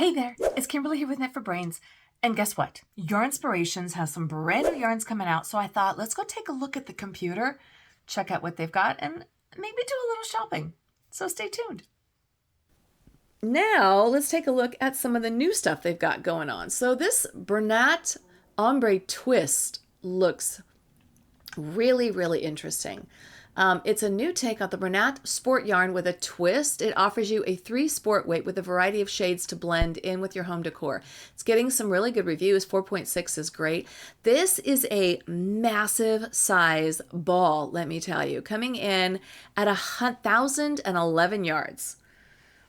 Hey there, it's Kimberly here with Knit for Brains. And guess what? Yarn Inspirations has some brand new yarns coming out, so I thought let's go take a look at the computer, check out what they've got, and maybe do a little shopping. So stay tuned. Now let's take a look at some of the new stuff they've got going on. So this Bernat Ombre Twist looks really, really interesting. It's a new take on the Bernat Sport yarn with a twist. It offers you a 3 sport weight with a variety of shades to blend in with your home decor. It's getting some really good reviews. 4.6 is great. This is a massive size ball, let me tell you, coming in at 1,011 yards.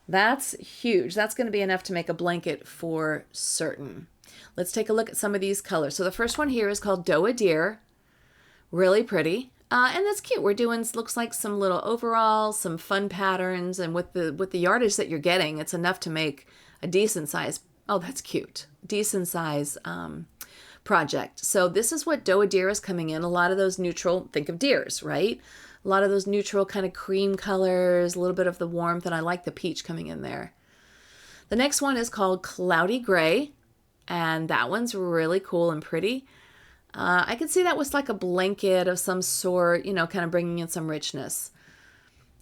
That's huge. That's going to be enough to make a blanket for certain. Let's take a look at some of these colors. So the first one here is called Doe a Deer. Really pretty. And that's cute. We're doing, looks like some little overalls, some fun patterns, and with the yardage that you're getting, it's enough to make a decent size. Oh, that's cute. Decent size project. So this is what Doe a Deer is coming in. A lot of those neutral, think of deers, right? A lot of those neutral kind of cream colors, a little bit of the warmth, and I like the peach coming in there. The next one is called Cloudy Gray, and that one's really cool and pretty. I could see that was like a blanket of some sort, you know, kind of bringing in some richness.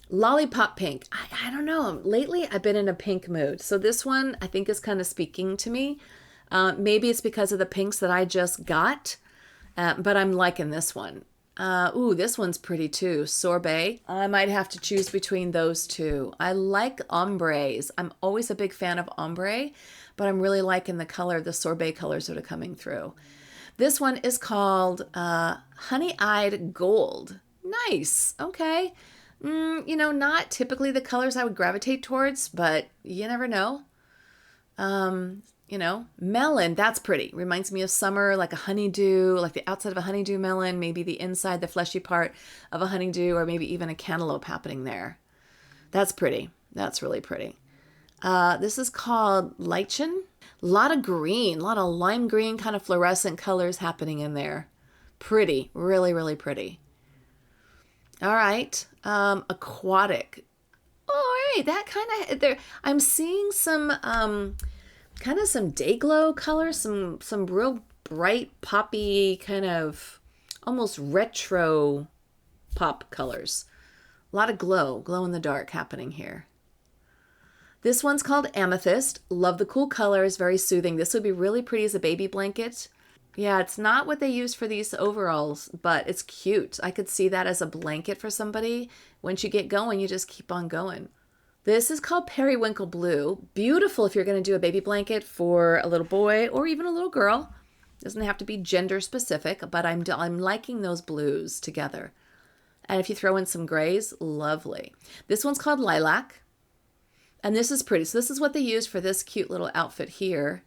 Lollipop Pink. I don't know. Lately, I've been in a pink mood. So this one, I think, is kind of speaking to me. Maybe it's because of the pinks that I just got, but I'm liking this one. Ooh, this one's pretty too. Sorbet. I might have to choose between those two. I like ombres. I'm always a big fan of ombre, but I'm really liking the color, the sorbet colors that are coming through. This one is called Honey-Eyed Gold. Nice. Okay. You know, not typically the colors I would gravitate towards, but you never know. You know, melon, that's pretty. Reminds me of summer, like a honeydew, like the outside of a honeydew melon, maybe the inside, the fleshy part of a honeydew, or maybe even a cantaloupe happening there. That's pretty. That's really pretty. This is called Lichen. A lot of green, a lot of lime green kind of fluorescent colors happening in there. Pretty, really, really pretty. All right, aquatic. All right, that kind of there. I'm seeing some kind of some day glow colors, some real bright poppy kind of almost retro pop colors. A lot of glow in the dark happening here. This one's called Amethyst. Love the cool colors, very soothing. This would be really pretty as a baby blanket. Yeah, it's not what they use for these overalls, but it's cute. I could see that as a blanket for somebody. Once you get going, you just keep on going. This is called Periwinkle Blue. Beautiful if you're going to do a baby blanket for a little boy or even a little girl. Doesn't have to be gender specific, but I'm liking those blues together. And if you throw in some grays, lovely. This one's called Lilac. And this is pretty. So this is what they use for this cute little outfit here.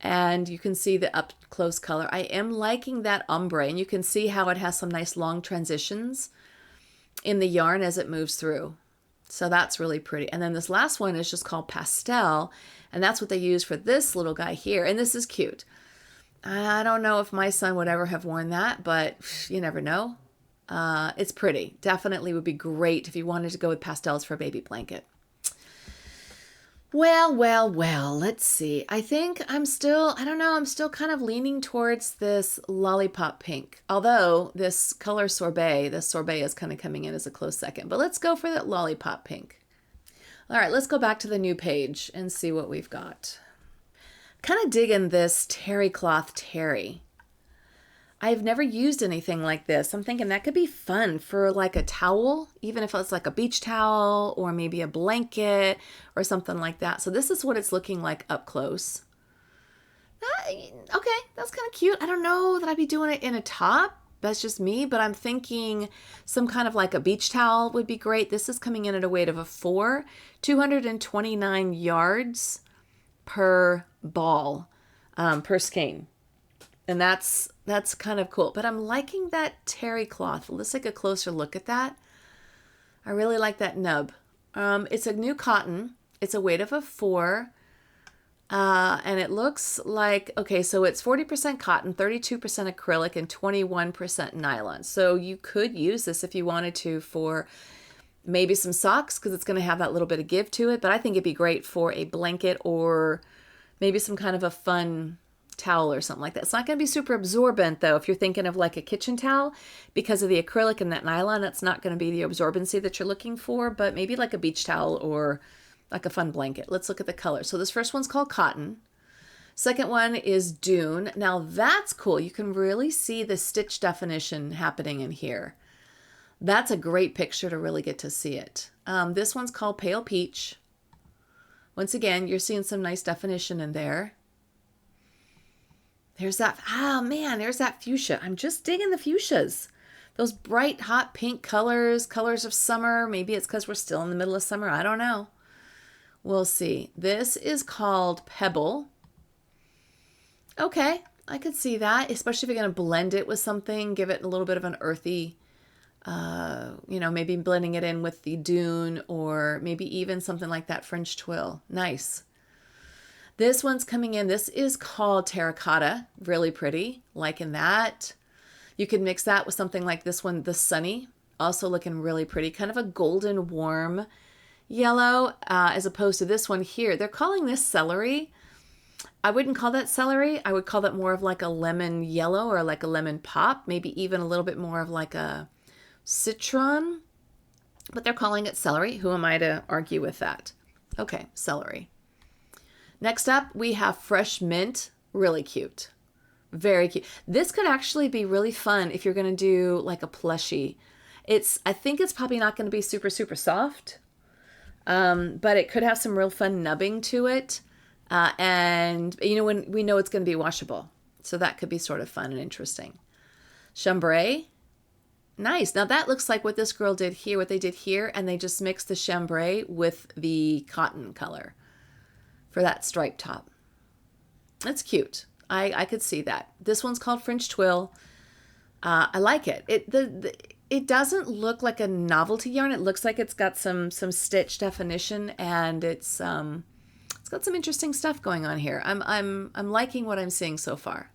And you can see the up close color. I am liking that ombre, and you can see how it has some nice long transitions in the yarn as it moves through. So that's really pretty. And then this last one is just called Pastel, and that's what they use for this little guy here. And this is cute. I don't know if my son would ever have worn that, but you never know. It's pretty. Definitely would be great if you wanted to go with pastels for a baby blanket. Well, let's see. I think I'm still kind of leaning towards this lollipop pink. Although this color sorbet, is kind of coming in as a close second. But let's go for that lollipop pink. All right, let's go back to the new page and see what we've got. Kind of digging this terry cloth terry. I've never used anything like this. I'm thinking that could be fun for like a towel, even if it's like a beach towel or maybe a blanket or something like that. So this is what it's looking like up close. Okay, that's kind of cute. I don't know that I'd be doing it in a top. That's just me, but I'm thinking some kind of like a beach towel would be great. This is coming in at a weight of a 4, 229 yards per ball, per skein. And that's kind of cool. But I'm liking that terry cloth. Let's take a closer look at that. I really like that nub. It's a new cotton. It's a weight of a 4. And it looks like, okay, so it's 40% cotton, 32% acrylic, and 21% nylon. So you could use this if you wanted to for Maybe some socks because it's going to have that little bit of give to it. But I think it'd be great for a blanket or maybe some kind of a fun towel or something like that. It's not going to be super absorbent though. If you're thinking of like a kitchen towel, because of the acrylic and that nylon, that's not going to be the absorbency that you're looking for, but maybe like a beach towel or like a fun blanket. Let's look at the color. So this first one's called Cotton. Second one is Dune. Now that's cool. You can really see the stitch definition happening in here. That's a great picture to really get to see it. This one's called Pale Peach. Once again, you're seeing some nice definition in there. There's that, man, there's that fuchsia. I'm just digging the fuchsias. Those bright, hot pink colors, colors of summer. Maybe it's because we're still in the middle of summer. I don't know. We'll see. This is called Pebble. Okay, I could see that, especially if you're going to blend it with something, give it a little bit of an earthy, maybe blending it in with the Dune or maybe even something like that French twill. Nice. This one's coming in. This is called Terracotta. Really pretty. Liking that. You could mix that with something like this one, the Sunny. Also looking really pretty. Kind of a golden warm yellow as opposed to this one here. They're calling this celery. I wouldn't call that celery. I would call that more of like a lemon yellow or like a lemon pop. Maybe even a little bit more of like a citron. But they're calling it celery. Who am I to argue with that? Okay, celery. Next up, we have Fresh Mint. Really cute. Very cute. This could actually be really fun if you're going to do like a plushie. I think it's probably not going to be super, super soft, but it could have some real fun nubbing to it. And when we know it's going to be washable. So that could be sort of fun and interesting. Chambray. Nice. Now that looks like what this girl did here, what they did here, and they just mixed the chambray with the cotton color for that striped top. That's cute. I could see that. This one's called French Twill. I like it. It doesn't look like a novelty yarn. It looks like it's got some stitch definition, and it's got some interesting stuff going on here. I'm liking what I'm seeing so far.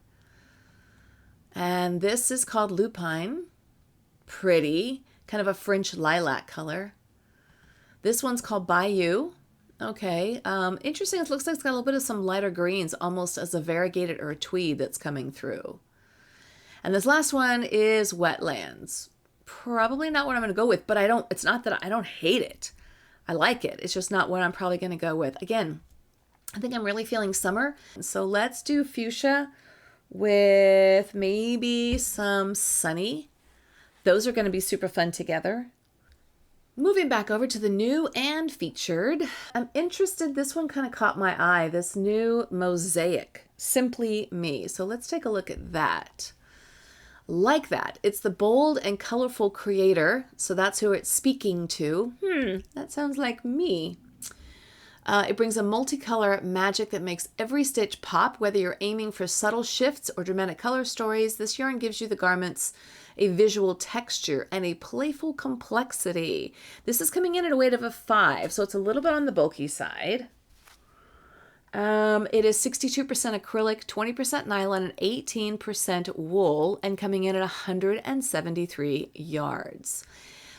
And this is called Lupine. Pretty, kind of a French lilac color. This one's called Bayou. Okay, interesting. It looks like it's got a little bit of some lighter greens, almost as a variegated or a tweed that's coming through. And this last one is Wetlands. Probably not what I'm going to go with, but it's not that I don't hate it. I like it. It's just not what I'm probably going to go with. Again, I think I'm really feeling summer. So let's do fuchsia with maybe some Sunny. Those are going to be super fun together. Moving back over to the new and featured. I'm interested, this one kind of caught my eye, this new Mosaic, Simply Me. So let's take a look at that. Like that. It's the bold and colorful creator. So that's who it's speaking to. That sounds like me. It brings a multicolor magic that makes every stitch pop. Whether you're aiming for subtle shifts or dramatic color stories, this yarn gives you the garments a visual texture and a playful complexity. This is coming in at a weight of a 5, so it's a little bit on the bulky side. It is 62% acrylic, 20% nylon, and 18% wool, and coming in at 173 yards.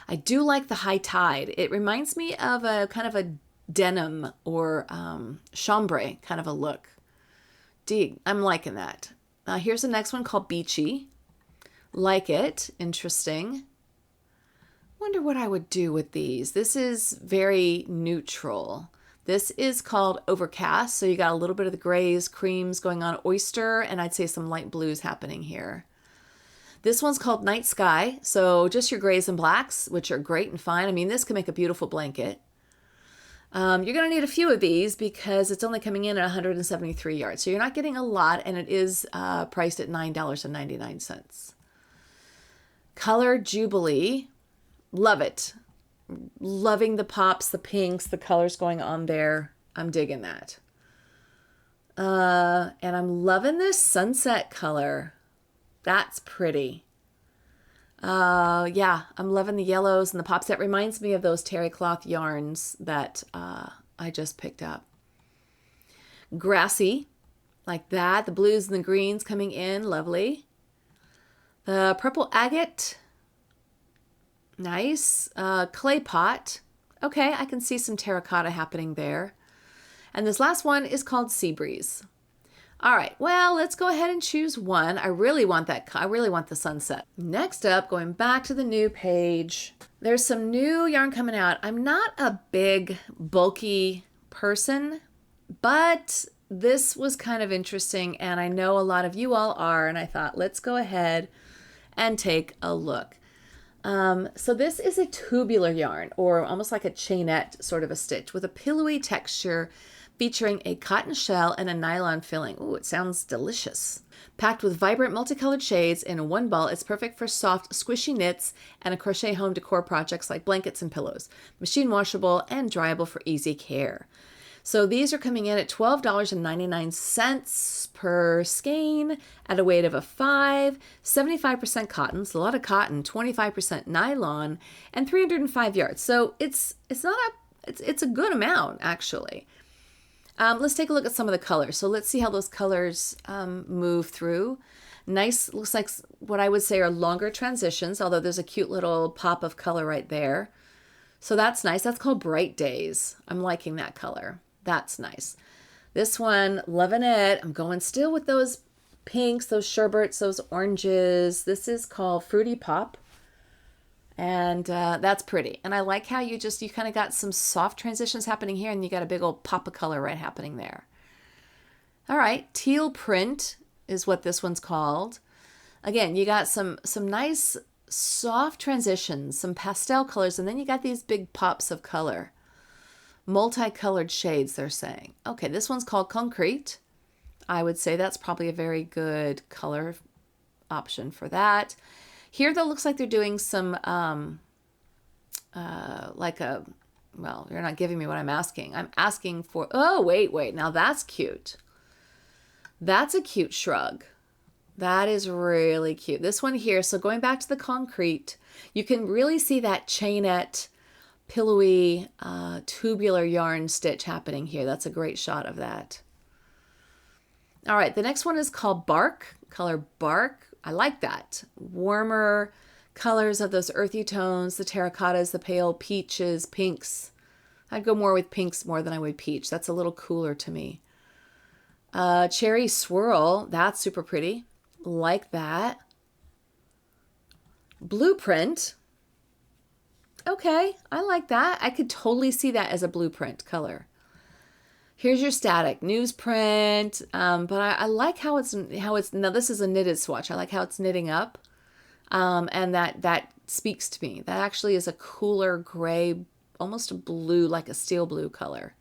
I do like the high tide. It reminds me of a kind of a denim or chambray kind of a look. I'm liking that. Here's the next one called Beachy. Like it. Interesting. Wonder what I would do with these. This is very neutral. This is called Overcast. So you got a little bit of the grays, creams going on, oyster, and I'd say some light blues happening here. This one's called Night Sky. So just your grays and blacks, which are great and fine. I mean, this can make a beautiful blanket. You're going to need a few of these because it's only coming in at 173 yards. So you're not getting a lot, and it is priced at $9.99. Color Jubilee. Love it. Loving the pops, the pinks, the colors going on there. I'm digging that. And I'm loving this sunset color. That's pretty. Yeah, I'm loving the yellows and the pops. That reminds me of those terry cloth yarns that I just picked up. Grassy, like that. The blues and the greens coming in, lovely. The purple agate. Nice. Clay pot. Okay, I can see some terracotta happening there. And this last one is called Sea Breeze. All right, well, let's go ahead and choose one. I really want the sunset. Next up, going back to the new page, there's some new yarn coming out. I'm not a big, bulky person, but this was kind of interesting, and I know a lot of you all are, and I thought, let's go ahead and take a look. So this is a tubular yarn, or almost like a chainette sort of a stitch with a pillowy texture featuring a cotton shell and a nylon filling. Ooh, it sounds delicious. Packed with vibrant multicolored shades in one ball, it's perfect for soft, squishy knits and a crochet home decor projects like blankets and pillows. Machine washable and dryable for easy care. So these are coming in at $12.99 per skein at a weight of a 5, 75% cotton, so a lot of cotton, 25% nylon, and 305 yards. So it's a good amount actually. Let's take a look at some of the colors. So let's see how those colors move through. Nice, looks like what I would say are longer transitions, although there's a cute little pop of color right there. So that's nice. That's called Bright Days. I'm liking that color. That's nice. This one, loving it. I'm going still with those pinks, those sherbets, those oranges. This is called Fruity Pop. And that's pretty. And I like how you kind of got some soft transitions happening here, and you got a big old pop of color right happening there. All right, teal print is what this one's called. Again, you got some nice soft transitions, some pastel colors, and then you got these big pops of color. Multicolored shades, they're saying. Okay, this one's called Concrete. I would say that's probably a very good color option for that. Here, though, looks like they're doing some, well, you're not giving me what I'm asking. I'm asking for, oh, wait. Now that's cute. That's a cute shrug. That is really cute. This one here, so going back to the Concrete, you can really see that chainette, pillowy, tubular yarn stitch happening here. That's a great shot of that. All right, the next one is called Bark, color Bark. I like that. Warmer colors of those earthy tones, the terracottas, the pale peaches, pinks. I'd go more with pinks more than I would peach. That's a little cooler to me. Cherry Swirl, that's super pretty. Like that. Blueprint. Okay, I like that. I could totally see that as a blueprint color. Here's your static newsprint, but I like how it's now this is a knitted swatch. I like how it's knitting up, and that speaks to me. That actually is a cooler gray, almost a blue, like a steel blue color.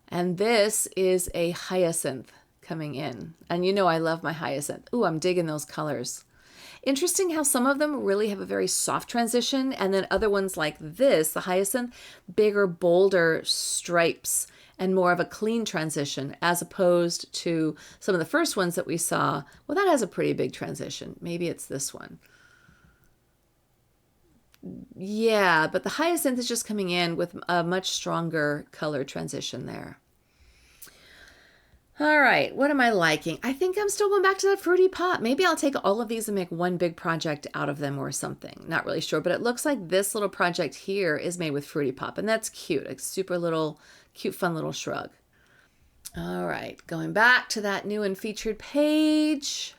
And this is a hyacinth coming in, and you know I love my hyacinth. Ooh, I'm digging those colors. Interesting how some of them really have a very soft transition, and then other ones like this, the hyacinth, bigger, bolder stripes and more of a clean transition, as opposed to some of the first ones that we saw. Well, that has a pretty big transition. Maybe it's this one. Yeah, but the hyacinth is just coming in with a much stronger color transition there. All right, what am I liking? I think I'm still going back to that Fruity Pop. Maybe I'll take all of these and make one big project out of them or something. Not really sure, but it looks like this little project here is made with Fruity Pop, and that's cute. A super little, cute, fun little shrug. All right, going back to that new and featured page.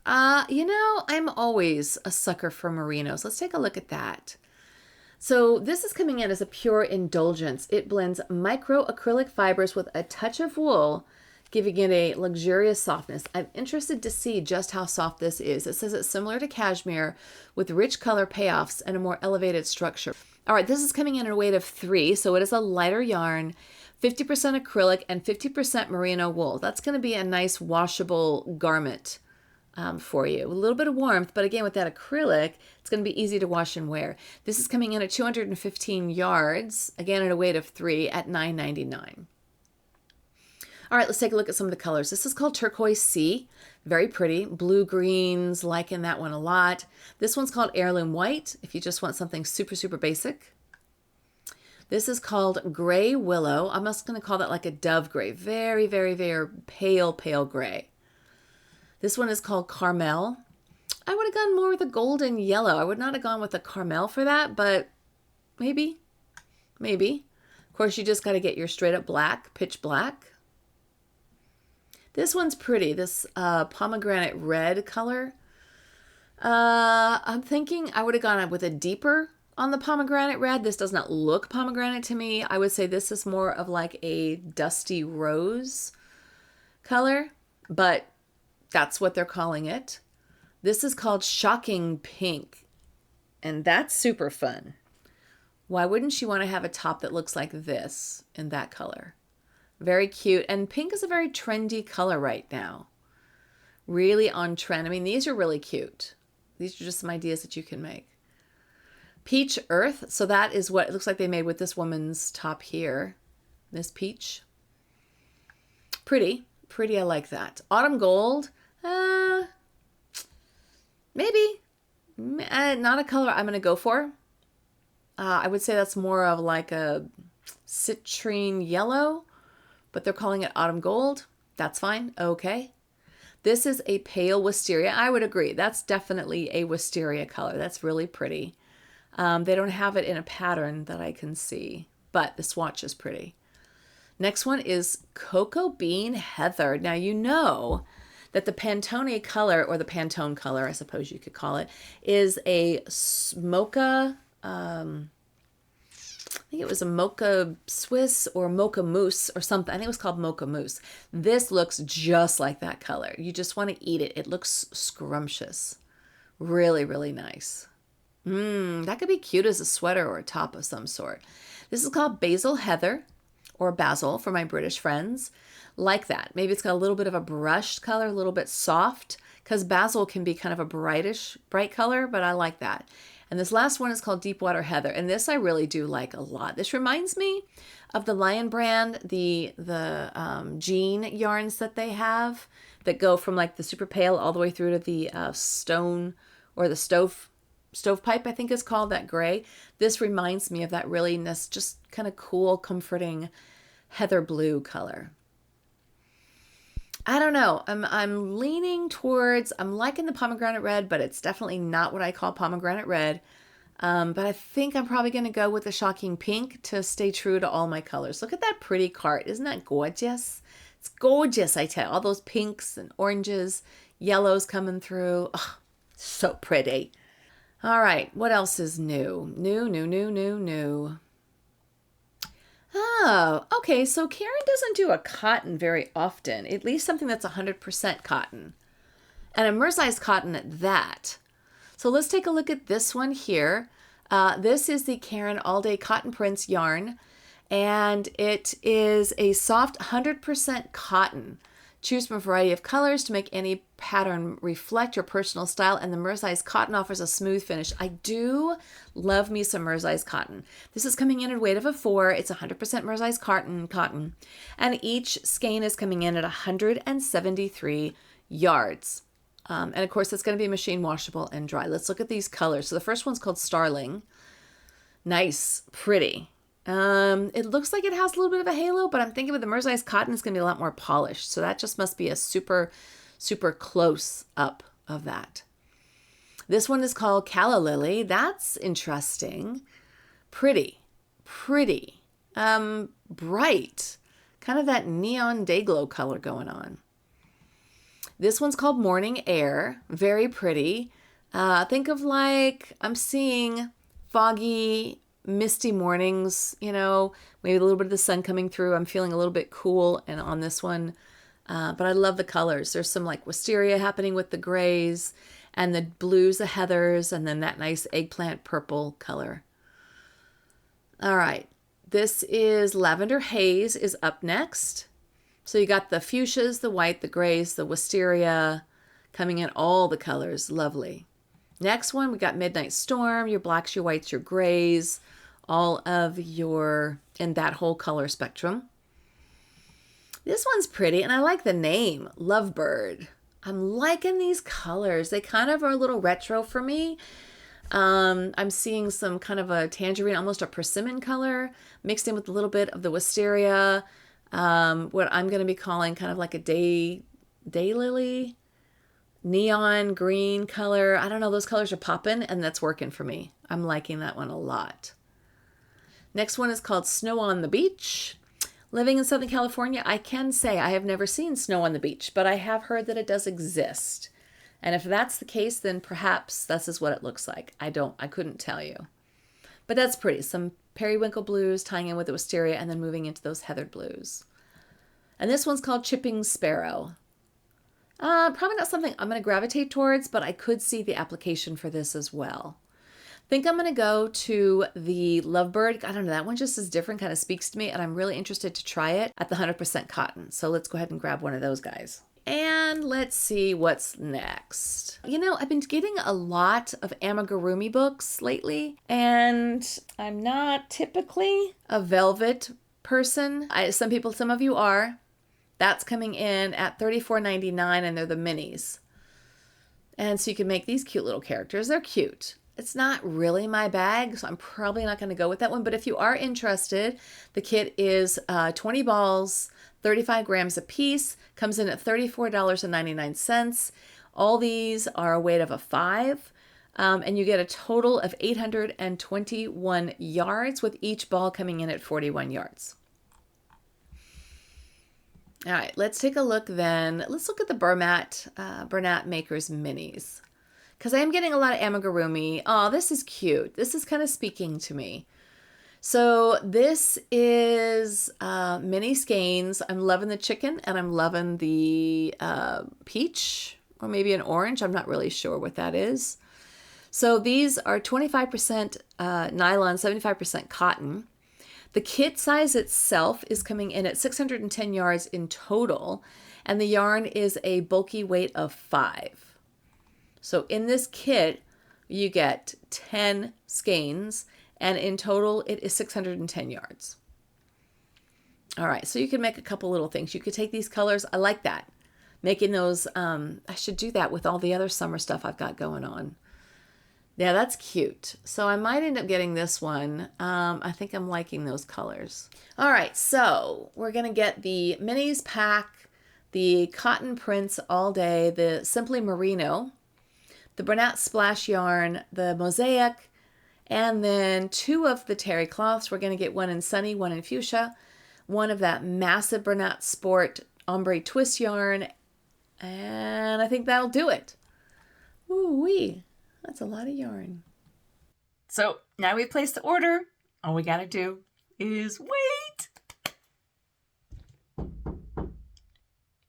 I'm always a sucker for merinos. Let's take a look at that. So this is coming in as a pure indulgence. It blends micro acrylic fibers with a touch of wool, giving it a luxurious softness. I'm interested to see just how soft this is. It says it's similar to cashmere with rich color payoffs and a more elevated structure. All right, this is coming in at a weight of 3, so it is a lighter yarn, 50% acrylic and 50% merino wool. That's going to be a nice washable garment for you. A little bit of warmth, but again, with that acrylic, it's going to be easy to wash and wear. This is coming in at 215 yards, again at a weight of 3 at $9.99. All right, let's take a look at some of the colors. This is called Turquoise Sea. Very pretty. Blue greens, liking that one a lot. This one's called Heirloom White, if you just want something super, super basic. This is called Gray Willow. I'm just going to call that like a dove gray. Very, very, very pale, pale gray. This one is called Carmel. I would have gone more with a golden yellow. I would not have gone with a caramel for that, but maybe. Of course, you just got to get your straight up black, pitch black. This one's pretty, this pomegranate red color. I'm thinking I would have gone with a deeper on the pomegranate red. This does not look pomegranate to me. I would say this is more of like a dusty rose color, but that's what they're calling it. This is called Shocking Pink, and that's super fun. Why wouldn't you want to have a top that looks like this in that color? Very cute, and pink is a very trendy color right now. Really on trend. I mean, these are really cute. These are just some ideas that you can make. Peach Earth. So that is what it looks like they made with this woman's top here. This peach. Pretty. I like that. Autumn Gold. Maybe. Not a color I'm going to go for. I would say that's more of like a citrine yellow, but they're calling it Autumn Gold. That's fine. Okay. This is a pale wisteria. I would agree. That's definitely a wisteria color. That's really pretty. They don't have it in a pattern that I can see, but the swatch is pretty. Next one is Cocoa Bean Heather. Now, you know that the Pantone color, or the Pantone color, I suppose you could call it, is a mocha, I think it was a mocha Swiss or mocha mousse or something. I think it was called mocha mousse. This looks just like that color. You just want to eat it. It looks scrumptious. Really, really nice. That could be cute as a sweater or a top of some sort. This is called Basil Heather, or basil for my British friends. Like that. Maybe it's got a little bit of a brushed color, a little bit soft, because basil can be kind of a bright color, but I like that. And this last one is called Deepwater Heather, and this I really do like a lot. This reminds me of the Lion brand, the jean yarns that they have that go from like the super pale all the way through to the stone, or the stovepipe, I think is called, that gray. This reminds me of that really nice, just kind of cool, comforting heather blue color. I don't know. I'm leaning towards, I'm liking the pomegranate red, but it's definitely not what I call pomegranate red. But I think I'm probably going to go with the Shocking Pink to stay true to all my colors. Look at that pretty cart. Isn't that gorgeous? It's gorgeous, I tell you. All those pinks and oranges, yellows coming through. Oh, so pretty. All right. What else is new? New. Oh, okay. So Caron doesn't do a cotton very often, at least something that's 100% cotton, and a mersized cotton at that. So let's take a look at this one here. This is the Caron All Day Cotton Prints yarn, and it is a soft 100% cotton. Choose from a variety of colors to make any pattern reflect your personal style, and the mersized cotton offers a smooth finish. I do love me some mersized cotton. This is coming in at a weight of a 4. It's 100% mersized cotton, and each skein is coming in at 173 yards. And of course, it's going to be machine washable and dry. Let's look at these colors. So the first one's called Starling. Nice, pretty. It looks like it has a little bit of a halo, but I'm thinking with the mersized cotton, it's going to be a lot more polished. So that just must be a super, super close up of that. This one is called Calla Lily. That's interesting. Pretty. Bright. Kind of that neon day glow color going on. This one's called Morning Air. Very pretty. Think of like, I'm seeing foggy, misty mornings, maybe a little bit of the sun coming through. I'm feeling a little bit cool and on this one, but I love the colors. There's some like wisteria happening with the grays and the blues, the heathers, and then that nice eggplant purple color. All right, this is Lavender Haze is up next. So you got the fuchsias, the white, the grays, the wisteria coming in all the colors. Lovely. Next one, we got Midnight Storm, your blacks, your whites, your grays, all of your, in that whole color spectrum. This one's pretty, and I like the name, Lovebird. I'm liking these colors. They kind of are a little retro for me. I'm seeing some kind of a tangerine, almost a persimmon color, mixed in with a little bit of the wisteria, what I'm going to be calling kind of like a daylily. neon green color. I don't know, those colors are popping and that's working for me. I'm liking that one a lot. Next one is called Snow on the Beach. Living in Southern California, I can say I have never seen snow on the beach, but I have heard that it does exist. And if that's the case, then perhaps this is what it looks like. I couldn't tell you. But that's pretty. Some periwinkle blues tying in with the wisteria and then moving into those heathered blues. And this one's called Chipping Sparrow. Probably not something I'm going to gravitate towards, but I could see the application for this as well. I think I'm going to go to the Lovebird. I don't know, that one just is different, kind of speaks to me, and I'm really interested to try it at the 100% cotton. So let's go ahead and grab one of those guys. And let's see what's next. You know, I've been getting a lot of amigurumi books lately, and I'm not typically a velvet person. Some of you are. That's coming in at $34.99, and they're the minis. And so you can make these cute little characters. They're cute. It's not really my bag, so I'm probably not going to go with that one. But if you are interested, the kit is 20 balls, 35 grams a piece, comes in at $34.99. All these are a weight of a 5, and you get a total of 821 yards, with each ball coming in at 41 yards. All right, let's take a look then. Let's look at the Bernat Makers minis, because I am getting a lot of amigurumi. Oh, this is cute. This is kind of speaking to me. So this is mini skeins. I'm loving the chicken, and I'm loving the peach, or maybe an orange. I'm not really sure what that is. So these are 25% nylon, 75% cotton. The kit size itself is coming in at 610 yards in total, and the yarn is a bulky weight of 5. So in this kit, you get 10 skeins, and in total, it is 610 yards. All right, so you can make a couple little things. You could take these colors. I like that. Making those, I should do that with all the other summer stuff I've got going on. Yeah, that's cute. So I might end up getting this one. I think I'm liking those colors. All right, so we're going to get the minis pack, the cotton prints all day, the Simply Merino, the Bernat Splash yarn, the Mosaic, and then 2 of the terry cloths. We're going to get one in Sunny, one in Fuchsia, one of that massive Bernat Sport Ombre Twist yarn, and I think that'll do it. Woo-wee. That's a lot of yarn. So now we've placed the order. All we got to do is wait.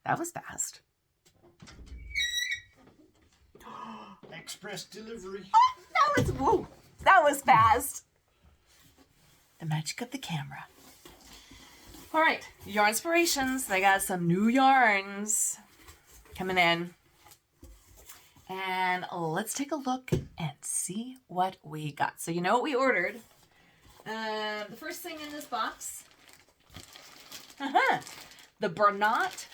That was fast. Express delivery. That was fast. The magic of the camera. All right, Yarn Inspirations. They got some new yarns coming in. And let's take a look and see what we got. So you know what we ordered. The first thing in this box, the Bernat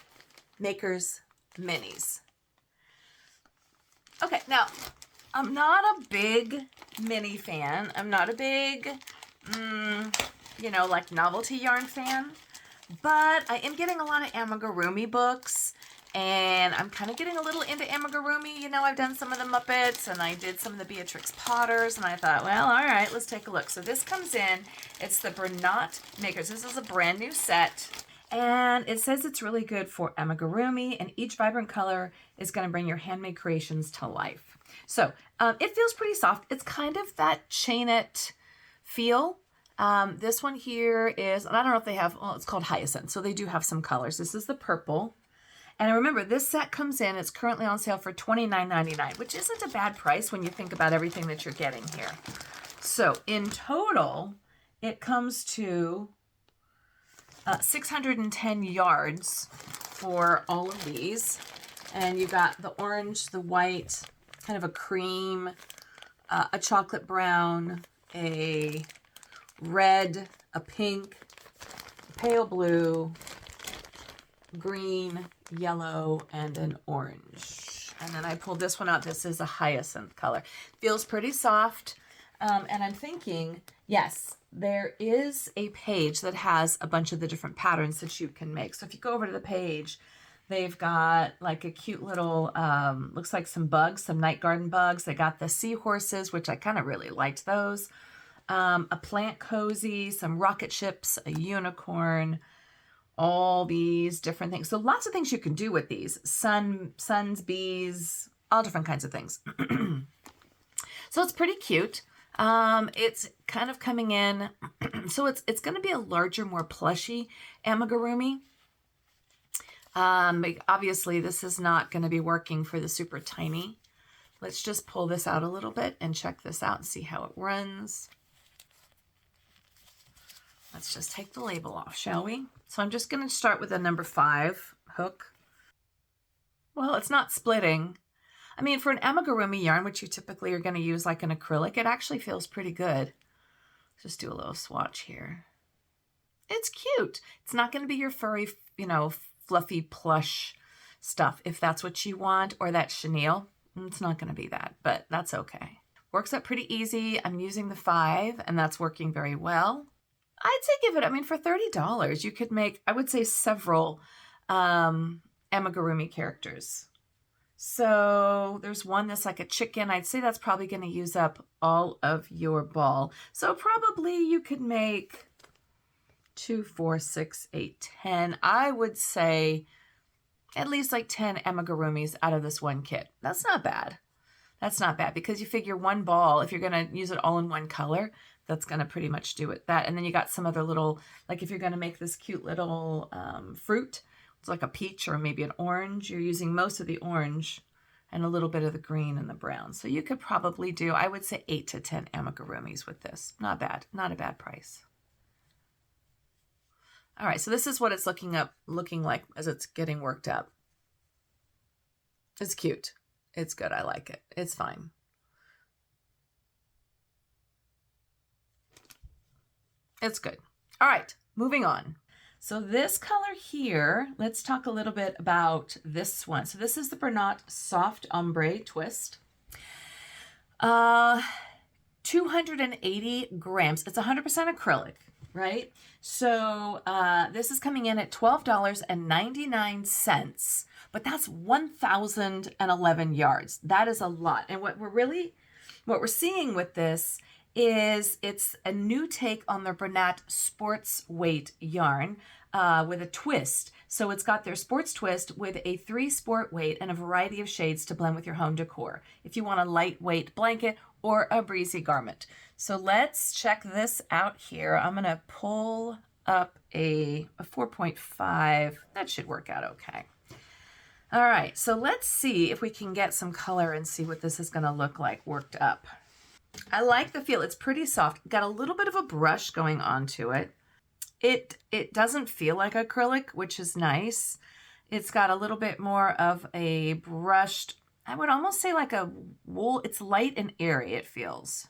Makers Minis. Okay, now, I'm not a big mini fan. I'm not a big, like novelty yarn fan. But I am getting a lot of amigurumi books. And I'm kind of getting a little into amigurumi. You know, I've done some of the Muppets, and I did some of the Beatrix Potters, and I thought, well, all right, let's take a look. So this comes in. It's the Bernat Makers. This is a brand new set, and it says it's really good for amigurumi, and each vibrant color is going to bring your handmade creations to life. So it feels pretty soft. It's kind of that chain-it feel. This one here is, and I don't know if they have, it's called Hyacinth, so they do have some colors. This is the purple. And remember, this set comes in, it's currently on sale for $29.99, which isn't a bad price when you think about everything that you're getting here. So in total, it comes to 610 yards for all of these. And you got the orange, the white, kind of a cream, a chocolate brown, a red, a pink, a pale blue, green, yellow, and an orange. And then I pulled this one out. This is a hyacinth color. Feels pretty soft. And I'm thinking, yes, there is a page that has a bunch of the different patterns that you can make. So if you go over to the page, They've got like a cute little, looks like some bugs, some night garden bugs. They got the seahorses, which I kind of really liked those. A plant cozy, some rocket ships, a unicorn, all these different things. So lots of things you can do with these. Suns, bees, all different kinds of things. So it's pretty cute. It's kind of coming in. So it's going to be a larger, more plushy amigurumi. Obviously, this is not going to be working for the super tiny. Let's just pull this out a little bit and check this out and see how it runs. Let's just take the label off, shall we? So I'm just going to start with a number 5 hook. Well, it's not splitting. I mean, for an amigurumi yarn, which you typically are going to use like an acrylic, it actually feels pretty good. Just do a little swatch here. It's cute. It's not going to be your furry, fluffy plush stuff if that's what you want, or that chenille. It's not going to be that, but that's okay. Works up pretty easy. I'm using the 5 and that's working very well. I'd say give it, for $30, you could make, I would say, several amigurumi characters. So there's one that's like a chicken. I'd say that's probably going to use up all of your ball. So probably you could make 2, 4, 6, 8, 10. I would say at least like 10 amigurumis out of this one kit. That's not bad. That's not bad because you figure one ball, if you're going to use it all in one color, that's going to pretty much do it. That, and then you got some other little, like if you're going to make this cute little fruit, it's like a peach or maybe an orange, you're using most of the orange and a little bit of the green and the brown. So you could probably do, I would say 8 to 10 amigurumis with this. Not bad. Not a bad price. All right, so this is what it's looking like as it's getting worked up. It's cute. It's good. I like it. It's fine. It's good. All right, moving on. So this color here, let's talk a little bit about this one. So this is the Bernat Soft Ombre Twist. 280 grams. It's 100% acrylic, right? So this is coming in at $12.99, but that's 1,011 yards. That is a lot. And what we're seeing with this is it's a new take on the Bernat Sports Weight yarn with a twist. So it's got their sports twist with a 3 sport weight and a variety of shades to blend with your home decor if you want a lightweight blanket or a breezy garment. So let's check this out here. I'm going to pull up a 4.5. That should work out okay. All right, so let's see if we can get some color and see what this is going to look like worked up. I like the feel. It's pretty soft. Got a little bit of a brush going on to it. It doesn't feel like acrylic, which is nice. It's got a little bit more of a brushed, I would almost say like a wool. It's light and airy, it feels.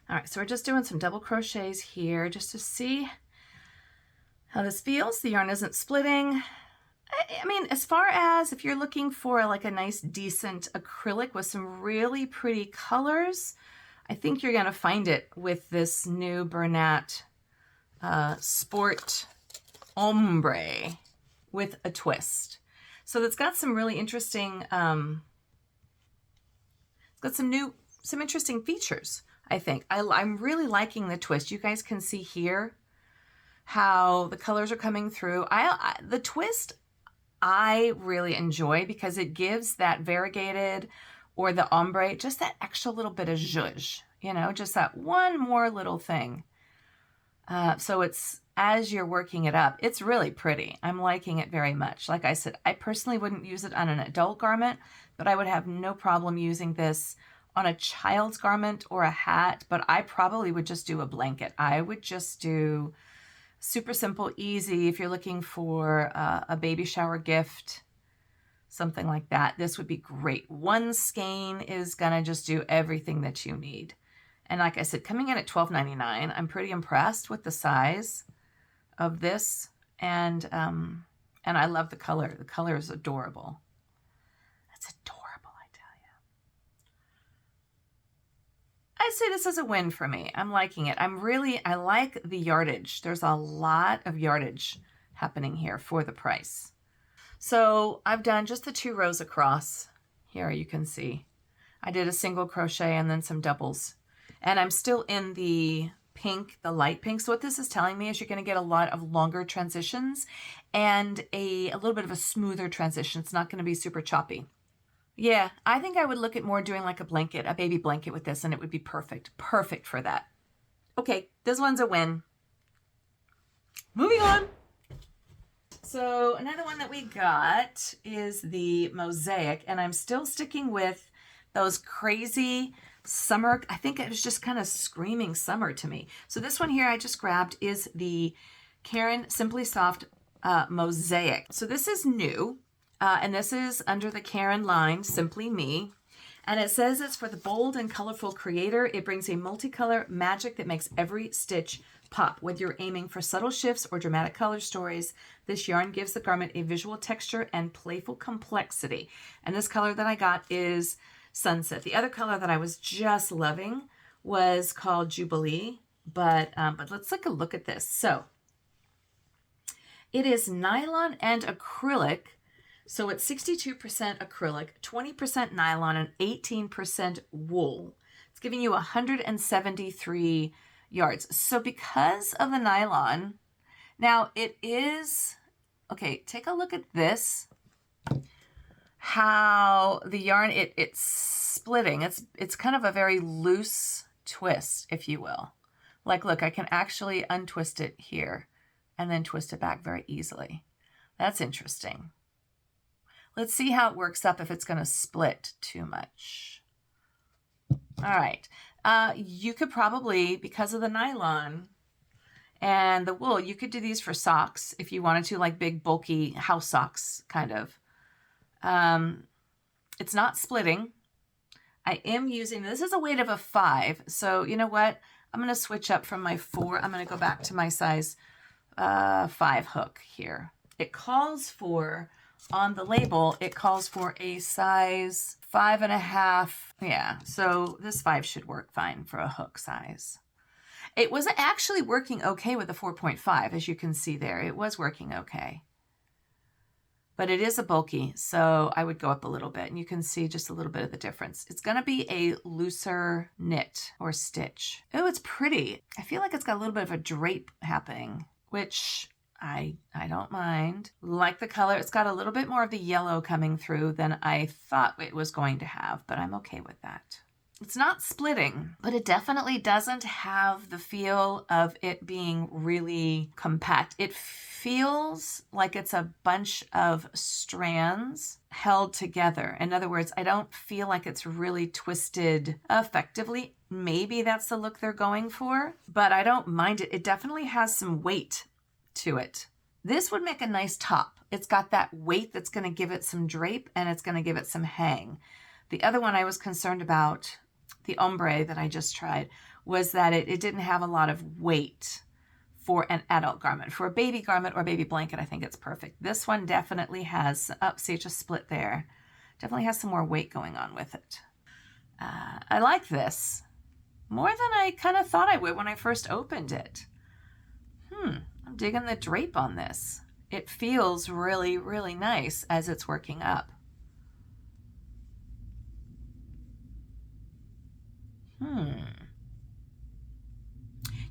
All right, so we're just doing some double crochets here just to see how this feels. The yarn isn't splitting. I mean, as far as if you're looking for like a nice, decent acrylic with some really pretty colors, I think you're going to find it with this new Bernat Sport Ombre with a twist. So it's got some really interesting, it's got some interesting features, I think. I'm really liking the twist. You guys can see here how the colors are coming through. The twist I really enjoy because it gives that variegated or the ombre just that extra little bit of zhuzh, just that one more little thing. So it's, as you're working it up, it's really pretty. I'm liking it very much. Like I said, I personally wouldn't use it on an adult garment, but I would have no problem using this on a child's garment or a hat, but I probably would just do a blanket. I would just do super simple, easy. If you're looking for a baby shower gift, something like that, this would be great. One skein is gonna just do everything that you need. And like I said, coming in at $12.99, I'm pretty impressed with the size of this. And I love the color. The color is adorable. That's adorable, I tell you. I'd say this is a win for me. I'm liking it. I like the yardage. There's a lot of yardage happening here for the price. So I've done just the 2 rows across. Here you can see. I did a single crochet and then some doubles. And I'm still in the pink, the light pink. So what this is telling me is you're going to get a lot of longer transitions and a little bit of a smoother transition. It's not going to be super choppy. Yeah, I think I would look at more doing like a blanket, a baby blanket with this, and it would be perfect. Perfect for that. Okay, this one's a win. Moving on. So another one that we got is the Mosaic, and I'm still sticking with those crazy summer. I think it was just kind of screaming summer to me. So this one here I just grabbed is the Caron Simply Soft Mosaic. So this is new, and this is under the Caron line, Simply Me. And it says it's for the bold and colorful creator. It brings a multicolor magic that makes every stitch pop. Whether you're aiming for subtle shifts or dramatic color stories, this yarn gives the garment a visual texture and playful complexity. And this color that I got is Sunset. The other color that I was just loving was called Jubilee, but let's take a look at this. So it is nylon and acrylic. So it's 62% acrylic, 20% nylon, and 18% wool. It's giving you 173 yards. So because of the nylon, now it is, okay, take a look at this, how the yarn, it's splitting. It's kind of a very loose twist, if you will. Like, look, I can actually untwist it here and then twist it back very easily. That's interesting. Let's see how it works up if it's going to split too much. All right. You could probably, because of the nylon and the wool, you could do these for socks if you wanted to, like big, bulky house socks, kind of. It's not splitting. I am using, this is a weight of a 5. So you know what? I'm going to switch up from my 4. I'm going to go back to my size 5 hook here. It calls for, on the label, it calls for a size 5.5. Yeah, so this 5 should work fine for a hook size. It was actually working okay with the 4.5, as you can see there. It was working okay. But it is a bulky, so I would go up a little bit, and you can see just a little bit of the difference. It's going to be a looser knit or stitch. Oh, it's pretty. I feel like it's got a little bit of a drape happening, which I don't mind. Like the color, it's got a little bit more of the yellow coming through than I thought it was going to have, but I'm okay with that. It's not splitting, but it definitely doesn't have the feel of it being really compact. It feels like it's a bunch of strands held together. In other words, I don't feel like it's really twisted effectively. Maybe that's the look they're going for, but I don't mind it. It definitely has some weight to it. This would make a nice top. It's got that weight that's going to give it some drape, and it's going to give it some hang. The other one I was concerned about, the Ombre that I just tried, was that it didn't have a lot of weight for an adult garment. For a baby garment or baby blanket, I think it's perfect. This one definitely has, see, it just split there. Definitely has some more weight going on with it. I like this more than I kind of thought I would when I first opened it. I'm digging the drape on this. It feels really, really nice as it's working up.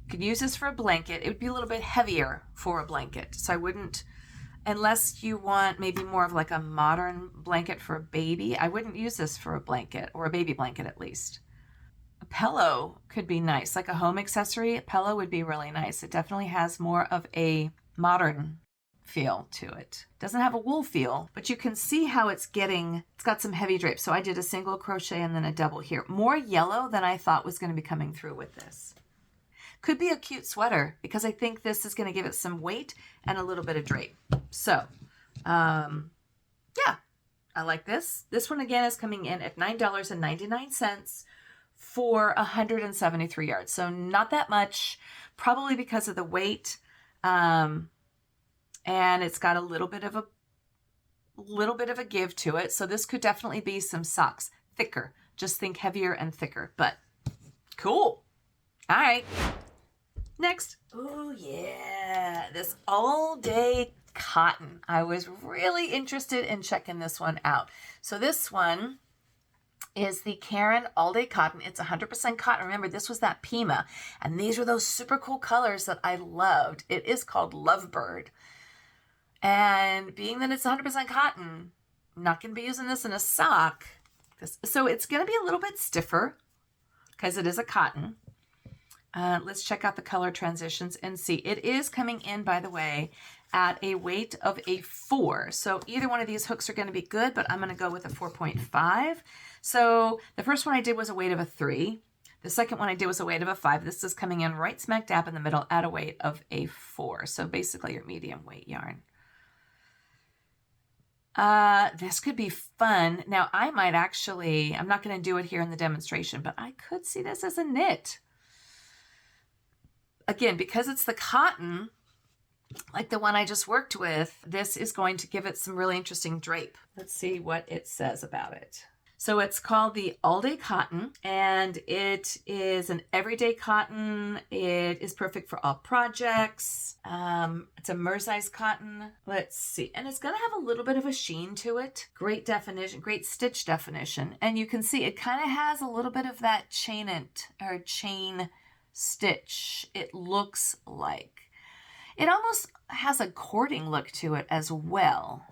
Could use this for a blanket. It would be a little bit heavier for a blanket. So I wouldn't, unless you want maybe more of like a modern blanket for a baby, I wouldn't use this for a blanket, or a baby blanket at least. A pillow could be nice, like a home accessory. A pillow would be really nice. It definitely has more of a modern feel to it. Doesn't have a wool feel, but you can see how it's got some heavy drape. So I did a single crochet and then a double here. More yellow than I thought was going to be coming through with this. Could be a cute sweater, because I think this is going to give it some weight and a little bit of drape. So, yeah, I like this. This one again is coming in at $9.99 for 173 yards. So not that much, probably because of the weight. And it's got a little bit of a give to it. So this could definitely be some socks, thicker. Just think heavier and thicker, but cool. All right. Next. Oh yeah, this all day cotton. I was really interested in checking this one out. So this one is the Caron All Day Cotton. It's 100% cotton. Remember, this was that Pima, and these were those super cool colors that I loved. It is called Lovebird. And being that it's 100% cotton, I'm not going to be using this in a sock. So it's going to be a little bit stiffer because it is a cotton. Let's check out the color transitions and see. It is coming in, by the way, at a weight of a 4. So either one of these hooks are going to be good, but I'm going to go with a 4.5. So the first one I did was a weight of a 3. The second one I did was a weight of a 5. This is coming in right smack dab in the middle at a weight of a 4. So basically your medium weight yarn. This could be fun. Now I might actually, I'm not going to do it here in the demonstration, but I could see this as a knit. Again, because it's the cotton, like the one I just worked with, this is going to give it some really interesting drape. Let's see what it says about it. So it's called the All Day Cotton, and it is an everyday cotton. It is perfect for all projects. It's a Mosaic cotton. Let's see. And it's going to have a little bit of a sheen to it. Great definition, great stitch definition. And you can see it kind of has a little bit of that chain stitch, it looks like. It almost has a cording look to it as well,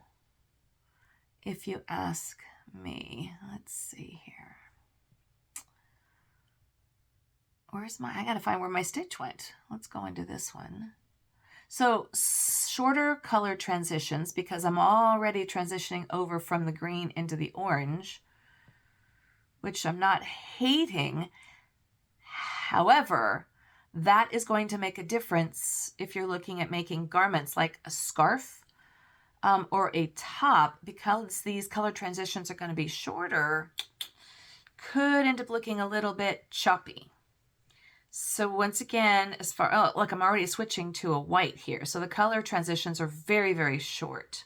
if you ask me. Let's see here. I gotta find where my stitch went. Let's go into this one. So shorter color transitions, because I'm already transitioning over from the green into the orange, which I'm not hating. However, that is going to make a difference if you're looking at making garments like a scarf or a top, because these color transitions are going to be shorter, could end up looking a little bit choppy. So once again, look, I'm already switching to a white here. So the color transitions are very, very short.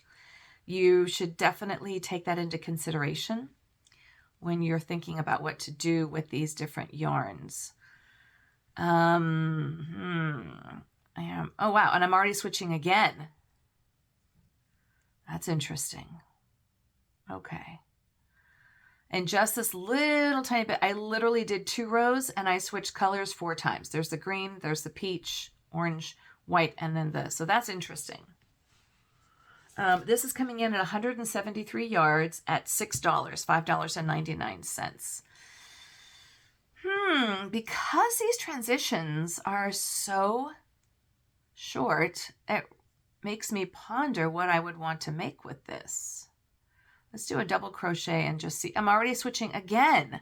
You should definitely take that into consideration when you're thinking about what to do with these different yarns. Oh wow, and I'm already switching again. That's interesting. Okay. And just this little tiny bit, I literally did 2 rows and I switched colors 4 times. There's the green, there's the peach, orange, white, and then this. So that's interesting. This is coming in at 173 yards at $6, $5.99. Because these transitions are so short, it makes me ponder what I would want to make with this. Let's do a double crochet and just see. I'm already switching again.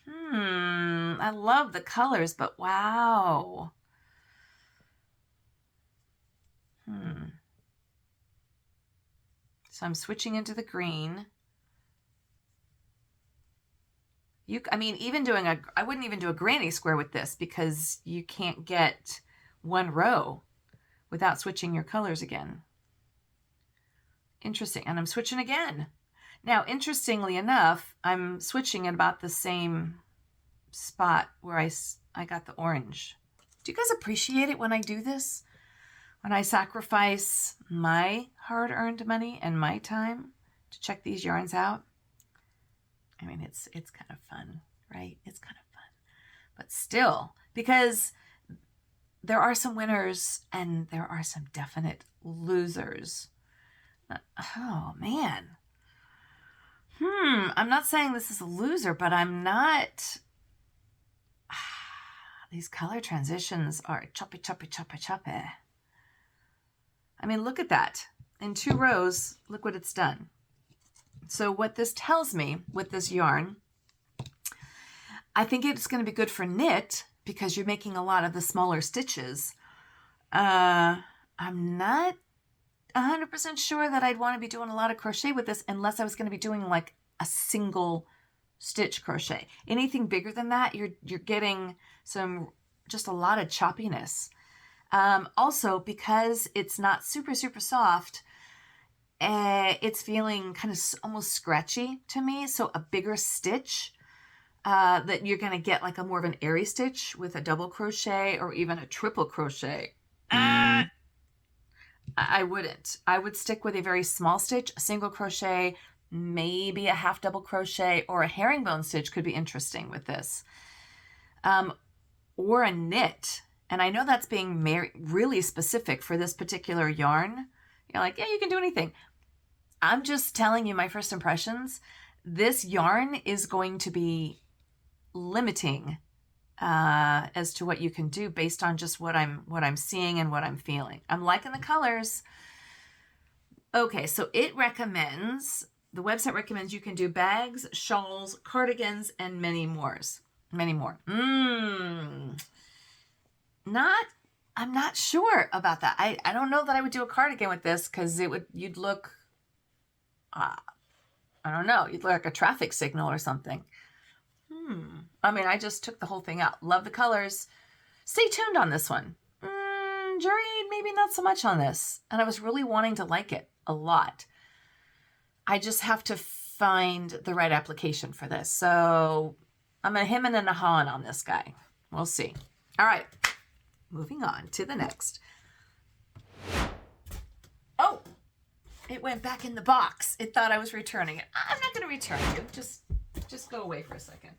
I love the colors, but wow. So I'm switching into the green. I wouldn't even do a granny square with this because you can't get one row without switching your colors again. Interesting. And I'm switching again. Now, interestingly enough, I'm switching at about the same spot where I got the orange. Do you guys appreciate it when I do this? When I sacrifice my hard-earned money and my time to check these yarns out? I mean, it's kind of fun, right? It's kind of fun. But still, because there are some winners and there are some definite losers. Oh, man. I'm not saying this is a loser, but I'm not. These color transitions are choppy, choppy, choppy, choppy. I mean, look at that. In 2 rows, look what it's done. So what this tells me with this yarn, I think it's going to be good for knit because you're making a lot of the smaller stitches. I'm not 100% sure that I'd want to be doing a lot of crochet with this unless I was going to be doing like a single stitch crochet. Anything bigger than that, you're getting just a lot of choppiness. Also, because it's not super, super soft, it's feeling kind of almost scratchy to me. So a bigger stitch that you're going to get like a more of an airy stitch with a double crochet or even a triple crochet. I wouldn't. I would stick with a very small stitch, a single crochet, maybe a half double crochet, or a herringbone stitch could be interesting with this. Or a knit. And I know that's being really specific for this particular yarn. You're like, yeah, you can do anything. I'm just telling you my first impressions. This yarn is going to be limiting as to what you can do based on just what I'm seeing and what I'm feeling. I'm liking the colors. Okay, so the website recommends you can do bags, shawls, cardigans, and many more. I'm not sure about that. I don't know that I would do a cardigan with this because you'd look, I don't know, you'd look like a traffic signal or something. I mean, I just took the whole thing out. Love the colors. Stay tuned on this one. Jury, maybe not so much on this. And I was really wanting to like it a lot. I just have to find the right application for this. So I'm a him and a hawing on this guy. We'll see. All right. Moving on to the next. Oh, it went back in the box. It thought I was returning it. I'm not going to return you. Just go away for a second.